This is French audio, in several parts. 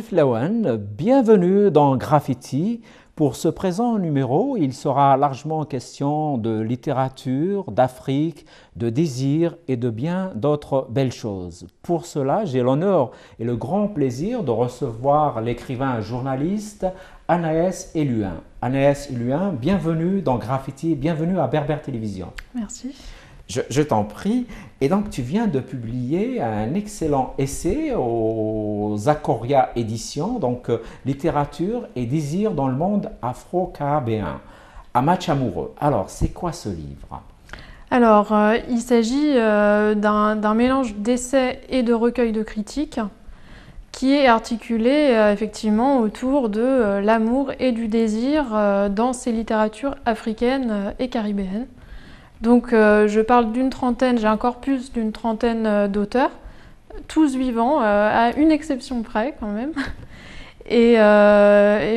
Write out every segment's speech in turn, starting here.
Arif Lawan, bienvenue dans Graffiti. Pour ce présent numéro, il sera largement question de littérature, d'Afrique, de désir et de bien d'autres belles choses. Pour cela, j'ai l'honneur et le grand plaisir de recevoir l'écrivain journaliste Anaès Eluin. Anaès Eluin, bienvenue dans Graffiti, bienvenue à Berbère Télévision. Merci. Je t'en prie. Et donc, tu viens de publier un excellent essai aux Akoria Éditions, donc littérature et désir dans le monde afro-caribéen, un match amoureux. Alors, c'est quoi ce livre? Alors, il s'agit d'un mélange d'essais et de recueils de critiques qui est articulé effectivement autour de l'amour et du désir dans ces littératures africaines et caribéennes. Donc je parle d'une trentaine, j'ai un corpus d'une trentaine d'auteurs, tous vivants, à une exception près quand même. Et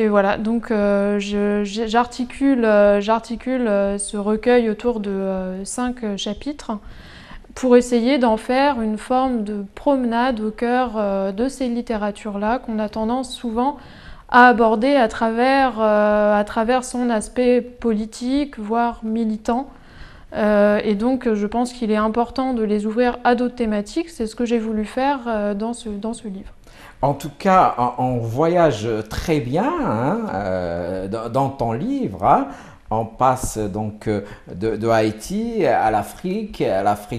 voilà, donc j'articule ce recueil autour de 5 chapitres pour essayer d'en faire une forme de promenade au cœur de ces littératures-là qu'on a tendance souvent à aborder à travers son aspect politique, voire militant. Et donc je pense qu'il est important de les ouvrir à d'autres thématiques. C'est ce que j'ai voulu faire dans ce livre. En tout cas, on voyage très bien dans ton livre. Hein. On passe donc de Haïti à l'Afrique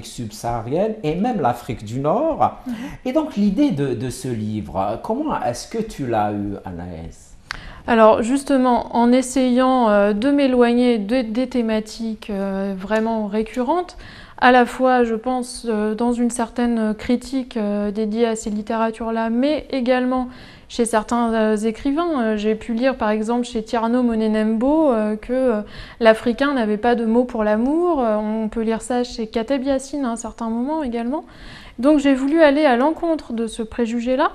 subsaharienne et même l'Afrique du Nord. Et donc l'idée de ce livre, comment est-ce que tu l'as eu, Anaès? Alors justement, en essayant de m'éloigner des thématiques vraiment récurrentes, à la fois, je pense, dans une certaine critique dédiée à ces littératures-là, mais également chez certains écrivains. J'ai pu lire par exemple chez Tierno Monenembo que l'Africain n'avait pas de mots pour l'amour. On peut lire ça chez Kateb Yassine à un certain moment également. Donc j'ai voulu aller à l'encontre de ce préjugé-là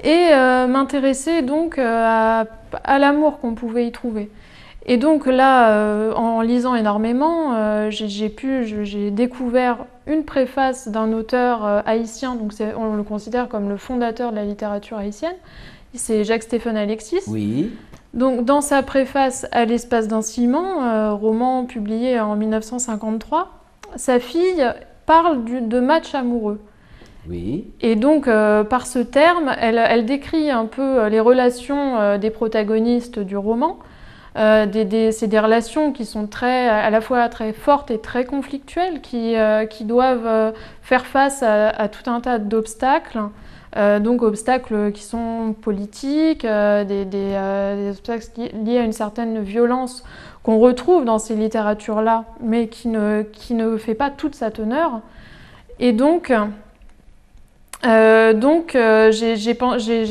et m'intéresser donc à l'amour qu'on pouvait y trouver. Et donc là, en lisant énormément, j'ai découvert une préface d'un auteur haïtien, donc on le considère comme le fondateur de la littérature haïtienne, c'est Jacques-Stéphane Alexis. Oui. Donc dans sa préface à l'espace d'un ciment, roman publié en 1953, sa fille parle de match amoureux. Oui. Et donc, par ce terme, elle décrit un peu les relations des protagonistes du roman. C'est des relations qui sont à la fois très fortes et très conflictuelles, qui doivent faire face à tout un tas d'obstacles. Donc obstacles qui sont politiques, des obstacles liés à une certaine violence qu'on retrouve dans ces littératures-là, mais qui ne fait pas toute sa teneur. Et donc j'ai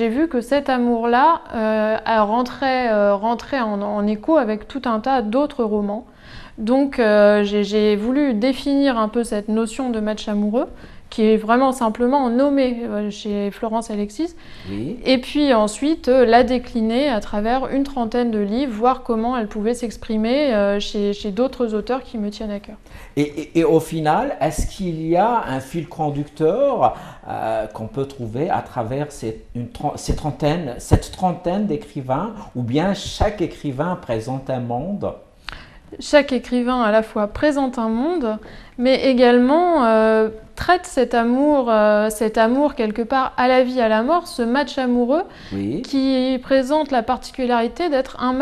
vu que cet amour-là rentrait en écho avec tout un tas d'autres romans. Donc j'ai voulu définir un peu cette notion de match amoureux, qui est vraiment simplement nommée chez Florence Alexis, Oui. et puis ensuite la décliner à travers une trentaine de livres, voir comment elle pouvait s'exprimer chez d'autres auteurs qui me tiennent à cœur. Et au final, est-ce qu'il y a un fil conducteur qu'on peut trouver à travers cette trentaine d'écrivains, ou bien chaque écrivain présente un monde? Chaque écrivain à la fois présente un monde, mais également traite cet amour quelque part à la vie, à la mort, ce match amoureux, Oui. qui présente la particularité d'être un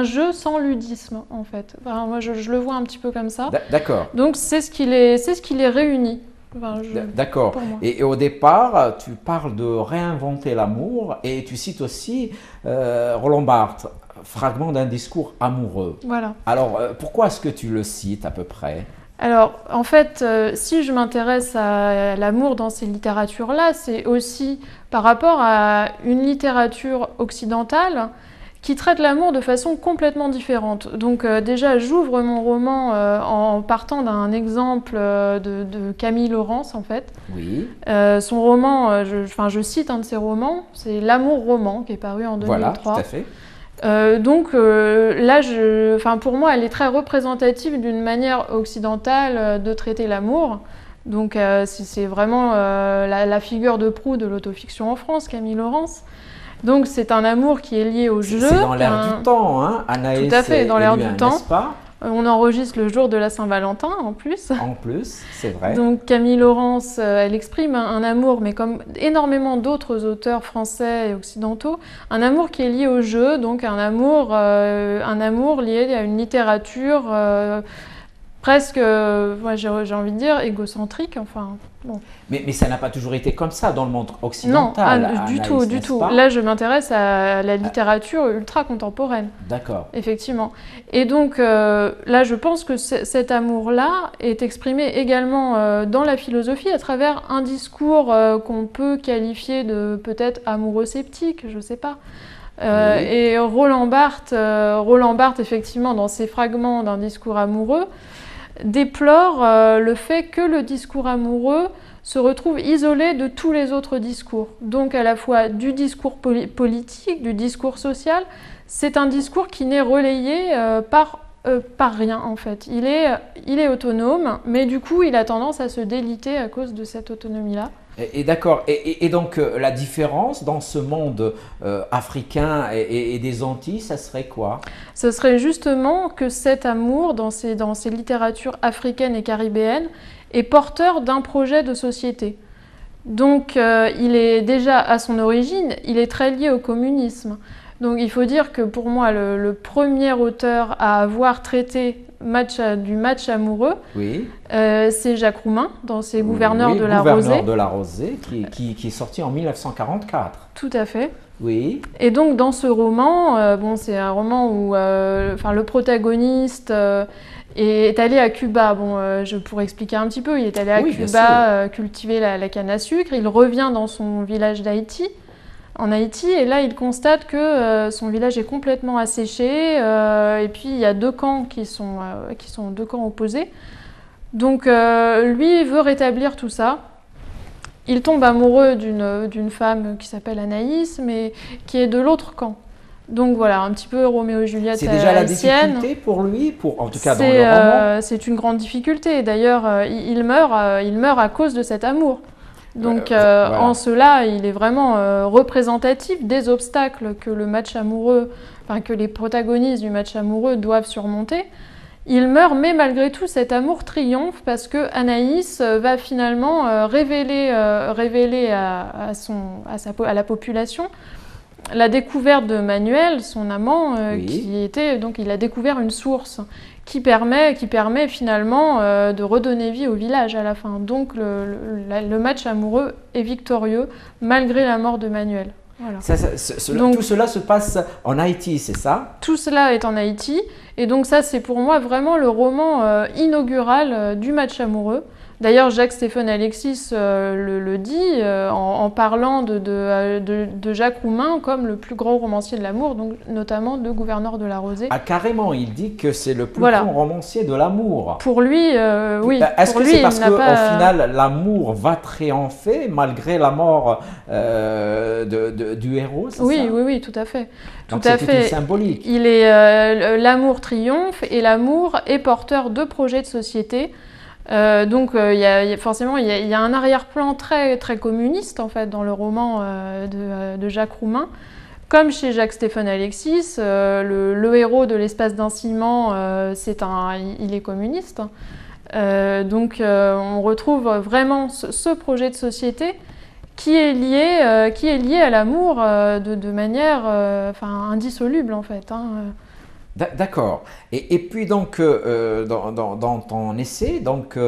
jeu sans ludisme en fait. Enfin, moi je le vois un petit peu comme ça. D'accord. Donc c'est ce qui les réunit. Enfin, d'accord. Et au départ, tu parles de réinventer l'amour et tu cites aussi Roland Barthes, fragment d'un discours amoureux. Voilà. Alors, pourquoi est-ce que tu le cites à peu près? Alors, en fait, si je m'intéresse à l'amour dans ces littératures-là, c'est aussi par rapport à une littérature occidentale qui traite l'amour de façon complètement différente. Donc déjà, j'ouvre mon roman en partant d'un exemple de Camille Laurence, en fait. Oui. Son roman, je cite un de ses romans, c'est L'amour roman, qui est paru en 2003. Voilà, tout à fait. Donc là, pour moi, elle est très représentative d'une manière occidentale de traiter l'amour. Donc c'est vraiment la figure de proue de l'autofiction en France, Camille Laurence. Donc c'est un amour qui est lié au jeu. C'est dans l'air du temps, hein, Anaïs. Tout à fait, dans l'air du temps. N'est-ce pas? On enregistre le jour de la Saint-Valentin en plus. En plus, c'est vrai. Donc Camille Laurence, elle exprime un amour, mais comme énormément d'autres auteurs français et occidentaux, un amour qui est lié au jeu, donc un amour lié à une littérature presque, j'ai envie de dire, égocentrique, enfin... Bon. Mais ça n'a pas toujours été comme ça dans le monde occidental. Non, du tout. Là, je m'intéresse à la littérature ultra contemporaine. D'accord. Effectivement. Et donc, là, je pense que cet amour-là est exprimé également dans la philosophie à travers un discours qu'on peut qualifier de peut-être amoureux sceptique, je ne sais pas. Oui. Et Roland Barthes, effectivement, dans ses fragments d'un discours amoureux, déplore le fait que le discours amoureux se retrouve isolé de tous les autres discours. Donc à la fois du discours politique, du discours social, c'est un discours qui n'est relayé par rien en fait. Il est autonome, mais du coup il a tendance à se déliter à cause de cette autonomie-là. Et d'accord. Et donc la différence dans ce monde africain et des Antilles, ça serait quoi? Ce serait justement que cet amour dans ces littératures africaines et caribéennes est porteur d'un projet de société. Donc il est déjà à son origine, il est très lié au communisme. Donc il faut dire que pour moi le premier auteur à avoir traité du match amoureux, oui. C'est Jacques Roumain dans ses Gouverneurs de la Rosée. Gouverneur de la Rosée qui est sorti en 1944. Tout à fait. Oui. Et donc dans ce roman, c'est un roman où le protagoniste est allé à Cuba. Je pourrais expliquer un petit peu. Il est allé à Cuba cultiver la canne à sucre. Il revient dans son village en Haïti, et là il constate que son village est complètement asséché, et puis il y a deux camps qui sont deux camps opposés. Donc lui veut rétablir tout ça. Il tombe amoureux d'une femme qui s'appelle Anaïs, mais qui est de l'autre camp. Donc voilà, un petit peu Roméo et Juliette haïtienne. C'est déjà la difficulté pour lui, en tout cas dans le roman. C'est une grande difficulté. D'ailleurs, il meurt à cause de cet amour. Donc voilà. En cela, il est vraiment représentatif des obstacles que le match amoureux, que les protagonistes du match amoureux doivent surmonter. Il meurt, mais malgré tout, cet amour triomphe parce que Anaïs va finalement révéler à la population la découverte de Manuel, son amant, donc il a découvert une source qui permet finalement de redonner vie au village à la fin. Donc le match amoureux est victorieux malgré la mort de Manuel. Voilà. Donc, tout cela se passe en Haïti, c'est ça? Tout cela est en Haïti, et donc ça c'est pour moi vraiment le roman inaugural du match amoureux. D'ailleurs, Jacques-Stéphane Alexis le dit en parlant de Jacques Roumain comme le plus grand romancier de l'amour, donc notamment de Gouverneur de la Rosée. Ah, carrément, il dit que c'est le plus grand romancier de l'amour. Pour lui, oui. Est-ce que c'est parce qu'au final, l'amour va triompher malgré la mort du héros? Oui, tout à fait. Donc c'est toute une symbolique. L'amour triomphe et l'amour est porteur de projets de société. Donc forcément il y a un arrière-plan très, très communiste en fait dans le roman de Jacques Roumain. Comme chez Jacques-Stéphane Alexis, le héros de l'Espace d'un ciment, il est communiste. Donc on retrouve vraiment ce projet de société qui est lié à l'amour de manière indissoluble en fait. D'accord. Et puis donc, dans ton essai, donc,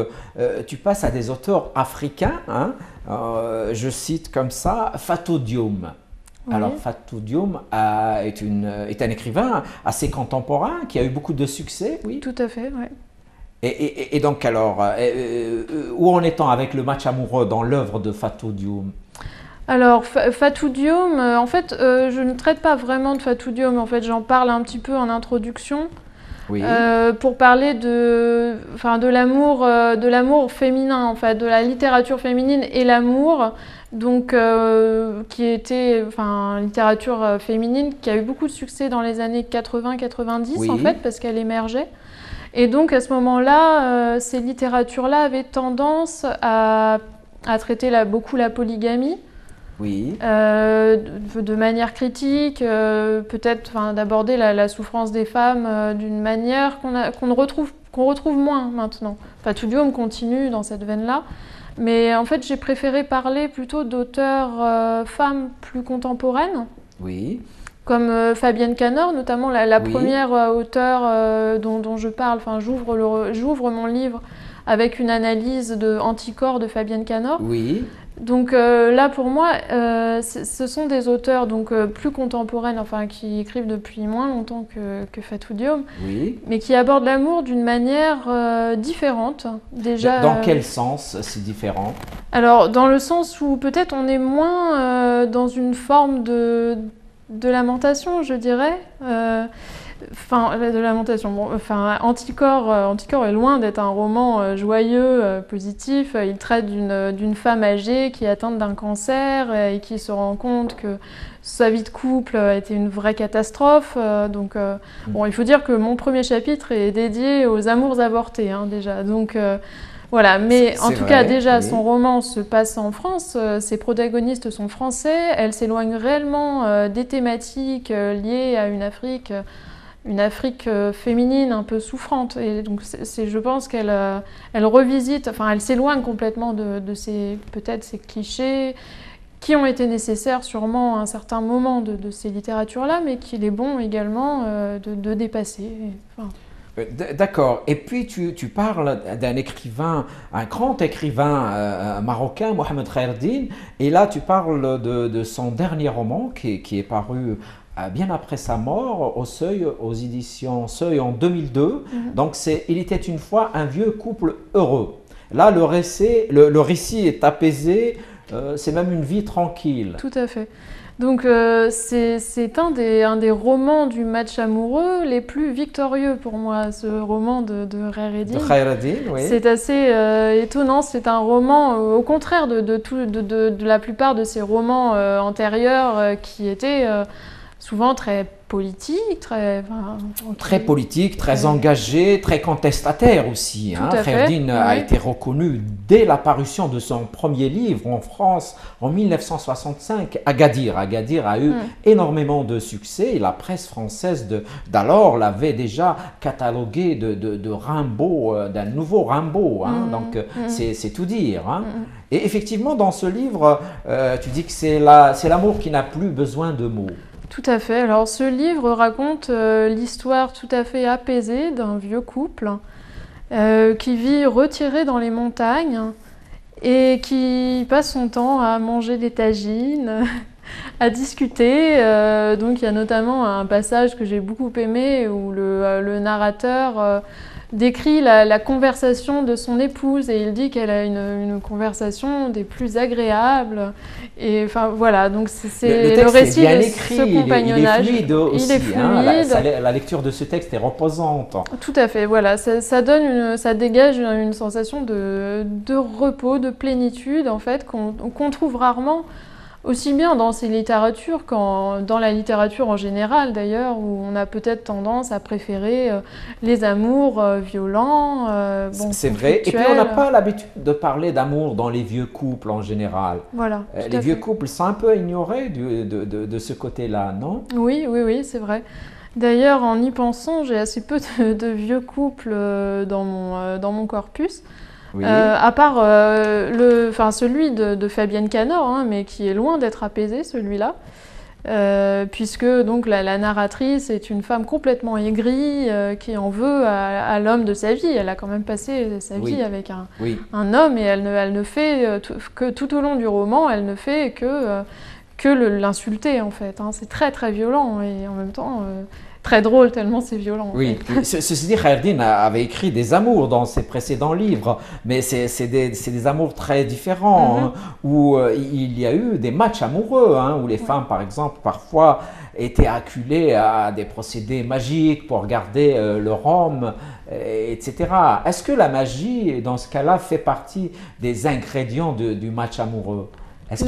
tu passes à des auteurs africains, hein, je cite comme ça, Fatou Diome. Oui. Alors Fatou Diome est un écrivain assez contemporain qui a eu beaucoup de succès. Oui. Tout à fait, oui. Et donc alors, où en est-on avec le match amoureux dans l'œuvre de Fatou Diome? Alors, Fatou Diome, en fait, je ne traite pas vraiment de Fatou Diome, en fait, j'en parle un petit peu en introduction. Oui. Pour parler de l'amour féminin, en fait, de la littérature féminine et l'amour, donc qui était, enfin, littérature féminine qui a eu beaucoup de succès dans les années 80-90 Oui. en fait, parce qu'elle émergeait. Et donc à ce moment-là, ces littératures-là avaient tendance à traiter beaucoup la polygamie. Oui. De manière critique, peut-être d'aborder la souffrance des femmes d'une manière qu'on retrouve moins maintenant. Fatoul continue dans cette veine-là, mais en fait j'ai préféré parler plutôt d'auteurs femmes plus contemporaines. Oui. Comme Fabienne Canor, notamment la Oui. première auteure dont je parle. Enfin, j'ouvre mon livre avec une analyse de Anticorps de Fabienne Canor. Oui. Donc là, pour moi, ce sont des auteurs plus contemporaines, enfin qui écrivent depuis moins longtemps que Fatou Diome, Oui. mais qui abordent l'amour d'une manière différente. Déjà, dans quel sens c'est différent? Alors, dans le sens où peut-être on est moins dans une forme de lamentation, je dirais. Enfin, de lamentation. Bon, enfin, Anticorps est loin d'être un roman joyeux, positif. Il traite d'une femme âgée qui est atteinte d'un cancer et qui se rend compte que sa vie de couple a été une vraie catastrophe. Bon, il faut dire que mon premier chapitre est dédié aux amours avortés, hein, déjà. Donc, voilà, mais en tout cas, déjà, oui. Son roman se passe en France, ses protagonistes sont français, elle s'éloigne réellement des thématiques liées à une Afrique féminine un peu souffrante. Et donc, je pense qu'elle revisite, enfin, elle s'éloigne complètement de peut-être ces clichés qui ont été nécessaires sûrement à un certain moment de ces littératures-là, mais qu'il est bon également de dépasser. Enfin, d'accord. Et puis tu parles d'un écrivain, un grand écrivain marocain, Mohamed Khayreddine, et là tu parles de son dernier roman qui est paru bien après sa mort au Seuil, aux éditions Seuil en 2002. Donc Il était une fois un vieux couple heureux. Là le récit est apaisé, c'est même une vie tranquille. Tout à fait. Donc c'est un des romans du match amoureux les plus victorieux pour moi, ce roman de Khayreddine. Oui. C'est assez étonnant, c'est un roman au contraire de la plupart de ces romans antérieurs qui étaient souvent très politique, très politique, très engagé, très contestataire aussi. Khayreddine a été reconnu dès la parution de son premier livre en France en 1965, Agadir. Agadir a eu énormément de succès et la presse française d'alors l'avait déjà catalogué de Rimbaud, d'un nouveau Rimbaud. Donc c'est tout dire. Et effectivement, dans ce livre, tu dis que c'est l'amour qui n'a plus besoin de mots. Tout à fait. Alors ce livre raconte l'histoire tout à fait apaisée d'un vieux couple qui vit retiré dans les montagnes et qui passe son temps à manger des tagines, à discuter. Donc il y a notamment un passage que j'ai beaucoup aimé où le narrateur décrit la conversation de son épouse et il dit qu'elle a une conversation des plus agréables. Et enfin voilà, donc c'est le récit est bien de écrit, ce compagnonnage. Il est fluide aussi. Il est fluide. La lecture de ce texte est reposante. Tout à fait, voilà, ça dégage une sensation de repos, de plénitude en fait qu'on trouve rarement. Aussi bien dans ces littératures dans la littérature en général d'ailleurs, où on a peut-être tendance à préférer les amours violents. C'est vrai, et puis on n'a pas l'habitude de parler d'amour dans les vieux couples en général. Voilà. Les vieux couples sont un peu ignorés de ce côté-là, non? Oui, c'est vrai. D'ailleurs, en y pensant, j'ai assez peu de vieux couples dans mon corpus. Oui. À part celui de Fabienne Canor, mais qui est loin d'être apaisé, celui-là, puisque donc la narratrice est une femme complètement aigrie qui en veut à l'homme de sa vie. Elle a quand même passé sa vie avec un homme et elle ne fait que tout au long du roman, elle ne fait que l'insulter en fait. C'est très très violent et en même temps très drôle tellement c'est violent. Oui, ceci dit, Khaireddine avait écrit des amours dans ses précédents livres, mais c'est des amours très différents, hein, où il y a eu des matchs amoureux, hein, où les femmes, par exemple, parfois étaient acculées à des procédés magiques pour garder leur homme, etc. Est-ce que la magie, dans ce cas-là, fait partie des ingrédients du match amoureux?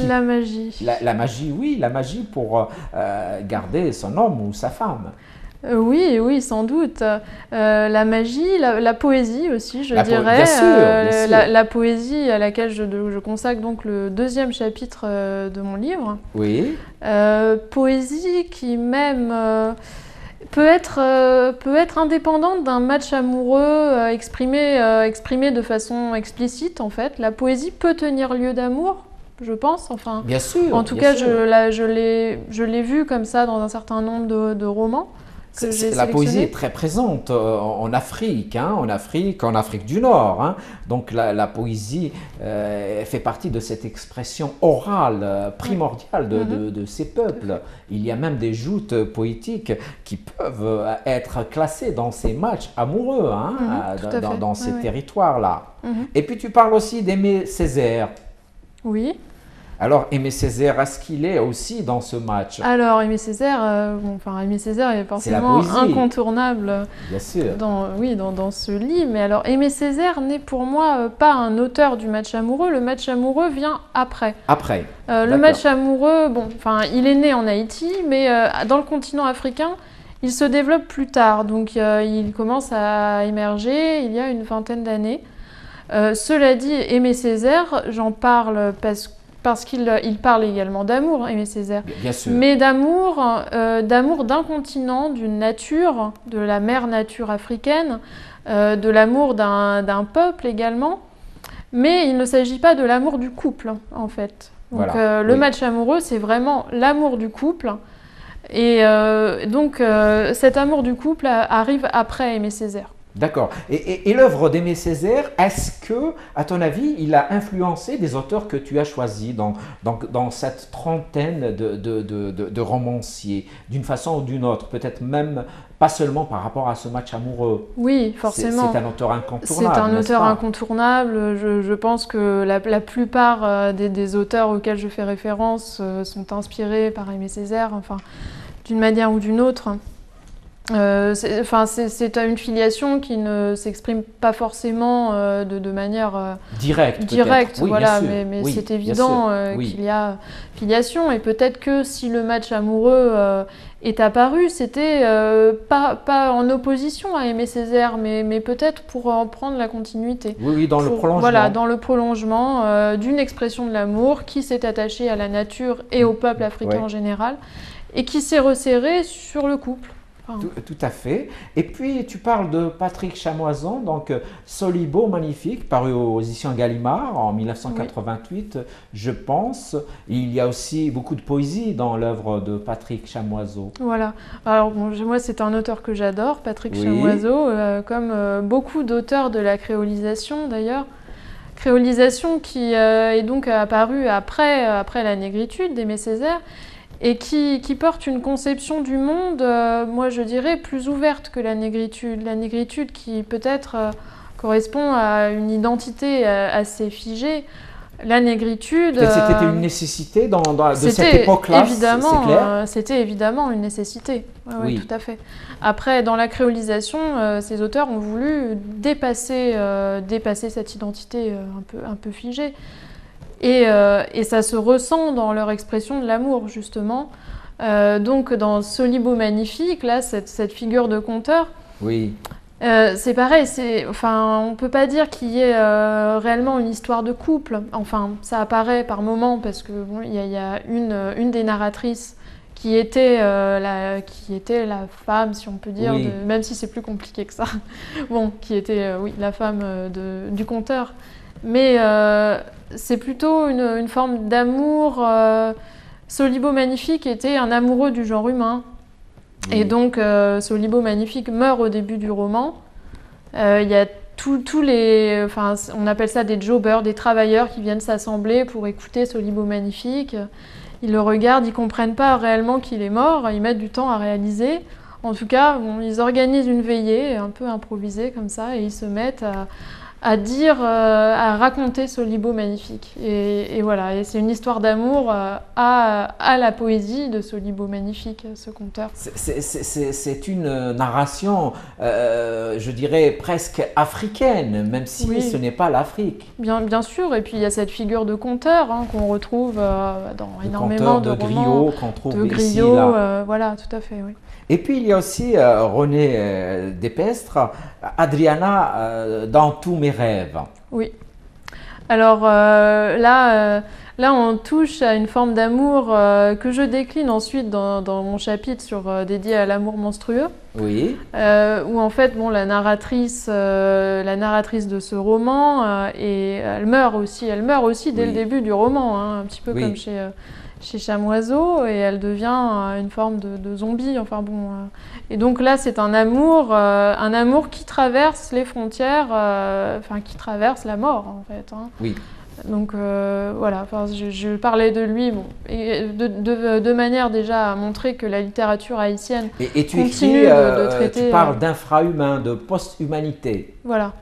La magie. La magie, oui, la magie pour garder son homme ou sa femme. Oui, oui, sans doute. La magie, la poésie aussi, je dirais. Bien sûr, bien sûr. La poésie à laquelle je consacre donc le deuxième chapitre de mon livre. Oui. Poésie qui même peut être indépendante d'un match amoureux exprimé de façon explicite en fait. La poésie peut tenir lieu d'amour, je pense. Enfin, bien sûr. En tout cas, je l'ai vu comme ça dans un certain nombre de romans. La poésie est très présente en Afrique, hein, en Afrique du Nord. Hein. Donc la poésie fait partie de cette expression orale primordiale de ces peuples. Il y a même des joutes poétiques qui peuvent être classées dans ces matchs amoureux, hein, dans ces territoires-là. Et puis tu parles aussi d'Aimé Césaire. Oui. Alors, Aimé Césaire, est-ce qu'il est aussi dans ce match? Alors, Aimé Césaire, Aimé Césaire est forcément incontournable bien sûr. Dans ce livre. Mais alors, Aimé Césaire n'est pour moi pas un auteur du match amoureux. Le match amoureux vient après. Après. Le match amoureux, il est né en Haïti, mais dans le continent africain, il se développe plus tard. Donc, il commence à émerger il y a une vingtaine d'années. Cela dit, Aimé Césaire, j'en parle parce qu'il parle également d'amour, Aimé Césaire. Bien sûr. Mais d'amour d'un continent, d'une nature, de la mère nature africaine, de l'amour d'un peuple également. Mais il ne s'agit pas de l'amour du couple, en fait. Donc le match amoureux, c'est vraiment l'amour du couple. Et donc cet amour du couple arrive après Aimé Césaire. D'accord. Et l'œuvre d'Aimé Césaire, est-ce que, à ton avis, il a influencé des auteurs que tu as choisis dans cette trentaine de romanciers, d'une façon ou d'une autre, peut-être même pas seulement par rapport à ce match amoureux? Oui, forcément. C'est un auteur incontournable. C'est un auteur incontournable. Je pense que la plupart des auteurs auxquels je fais référence sont inspirés par Aimé Césaire, enfin, d'une manière ou d'une autre. C'est une filiation qui ne s'exprime pas forcément de manière directe, oui, voilà, mais oui, c'est évident qu'il y a filiation. Et peut-être que si le match amoureux est apparu, c'était pas en opposition à Aimé Césaire, mais peut-être pour en prendre la continuité. Oui, dans le prolongement. Voilà, dans le prolongement d'une expression de l'amour qui s'est attachée à la nature et au peuple africain en général, et qui s'est resserrée sur le couple. Tout à fait. Et puis, tu parles de Patrick Chamoison, donc Solibo Magnifique, paru aux éditions Gallimard en 1988, je pense. Il y a aussi beaucoup de poésie dans l'œuvre de Patrick Chamoiseau. Voilà. Alors, moi, c'est un auteur que j'adore, Patrick Chamoiseau, comme beaucoup d'auteurs de la créolisation, d'ailleurs. Créolisation qui est donc apparue après la négritude d'Aimé Césaire, et qui porte une conception du monde, moi je dirais, plus ouverte que la négritude. La négritude qui peut-être correspond à une identité assez figée. La négritude... C'était une nécessité de cette époque-là, c'est clair. C'était évidemment une nécessité, oui, tout à fait. Après, dans la créolisation, ces auteurs ont voulu dépasser cette identité un peu figée. Et ça se ressent dans leur expression de l'amour, justement. Donc, dans Solibo Magnifique, là, cette figure de conteur, c'est pareil. On ne peut pas dire qu'il y ait réellement une histoire de couple. Enfin, ça apparaît par moments, parce que y a une des narratrices qui était la femme, si on peut dire, même si c'est plus compliqué que ça, qui était la femme du conteur. Mais c'est plutôt une forme d'amour. Solibo Magnifique était un amoureux du genre humain. Et donc, Solibo Magnifique meurt au début du roman. Il y a tous les... on appelle ça des jobbers, des travailleurs qui viennent s'assembler pour écouter Solibo Magnifique. Ils le regardent, ils ne comprennent pas réellement qu'il est mort. Ils mettent du temps à réaliser. En tout cas, bon, ils organisent une veillée un peu improvisée comme ça et ils se mettent à dire, à raconter ce Libo magnifique. Et voilà, et c'est une histoire d'amour à la poésie de ce Libo magnifique, ce conteur. C'est une narration, je dirais, presque africaine, même si Oui. ce n'est pas l'Afrique. Bien sûr, et puis il y a cette figure de conteur qu'on retrouve dans énormément de romans. Griot qu'on trouve de ici, Griot, là. voilà, tout à fait, oui. Et puis il y a aussi René Despestre, Adriana dans tous mes rêves. Oui. Alors là, on touche à une forme d'amour que je décline ensuite dans mon chapitre dédié à l'amour monstrueux. Oui. Où en fait, bon, la narratrice de ce roman, elle meurt aussi dès Oui. le début du roman, hein, un petit peu Oui. comme chez Chamoiseau, et elle devient une forme de zombie. Enfin bon, et donc là, c'est un amour qui traverse les frontières, enfin qui traverse la mort en fait. Hein. Oui. Donc voilà, enfin, je parlais de lui, bon, et de manière déjà à montrer que la littérature haïtienne Et tu continue écris, de traiter. tu parles d'infrahumain, de post-humanité. Voilà.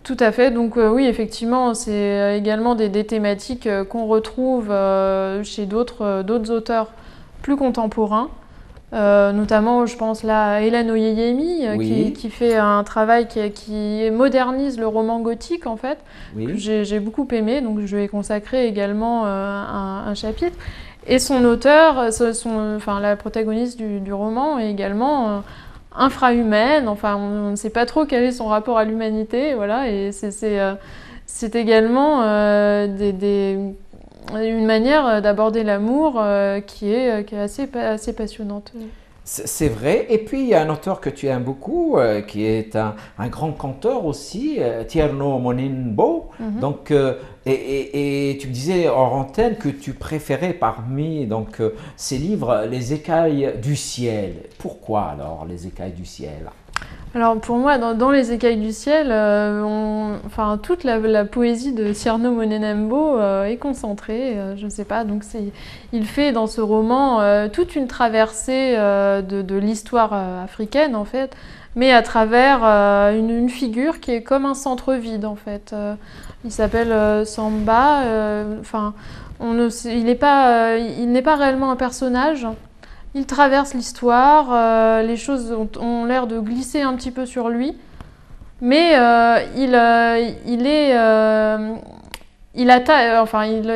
Tout à fait, donc oui, effectivement, c'est également des thématiques qu'on retrouve chez d'autres auteurs plus contemporains, notamment, je pense là à Hélène Oyeyemi, Oui. qui fait un travail qui modernise le roman gothique, en fait, que Oui. j'ai beaucoup aimé, donc je vais consacrer également un chapitre. Et son auteur, enfin, la protagoniste du roman est également infrahumaine, enfin on ne sait pas trop quel est son rapport à l'humanité, voilà, et c'est également une manière d'aborder l'amour qui est assez passionnante. C'est vrai. Et puis, il y a un auteur que tu aimes beaucoup, qui est un grand conteur aussi, Tierno Monimbo. Donc, et tu me disais hors antenne que tu préférais parmi ces livres Les Écailles du ciel. Pourquoi alors Les Écailles du ciel? Alors pour moi, dans Les Écailles du ciel, enfin, toute la poésie de Tierno Monenembo est concentrée, je ne sais pas, donc il fait dans ce roman toute une traversée de l'histoire africaine en fait, mais à travers une figure qui est comme un centre vide en fait. Il s'appelle Samba, enfin, il n'est pas réellement un personnage. Il traverse l'histoire, les choses ont l'air de glisser un petit peu sur lui, mais il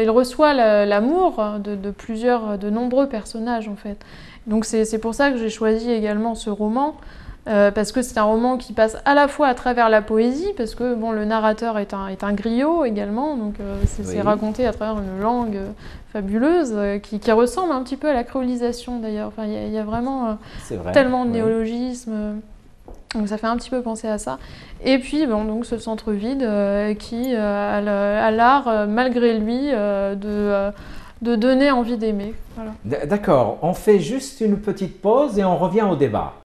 reçoit l'amour de nombreux personnages en fait. Donc c'est pour ça que j'ai choisi également ce roman, parce que c'est un roman qui passe à la fois à travers la poésie, parce que bon, le narrateur est un griot également, donc c'est raconté à travers une langue fabuleuse, qui ressemble un petit peu à la créolisation d'ailleurs. Enfin, il y a vraiment tellement de néologismes, donc ça fait un petit peu penser à ça. Et puis bon, donc ce centre vide qui a l'art, malgré lui, de donner envie d'aimer. Voilà. D'accord, on fait juste une petite pause et on revient au débat.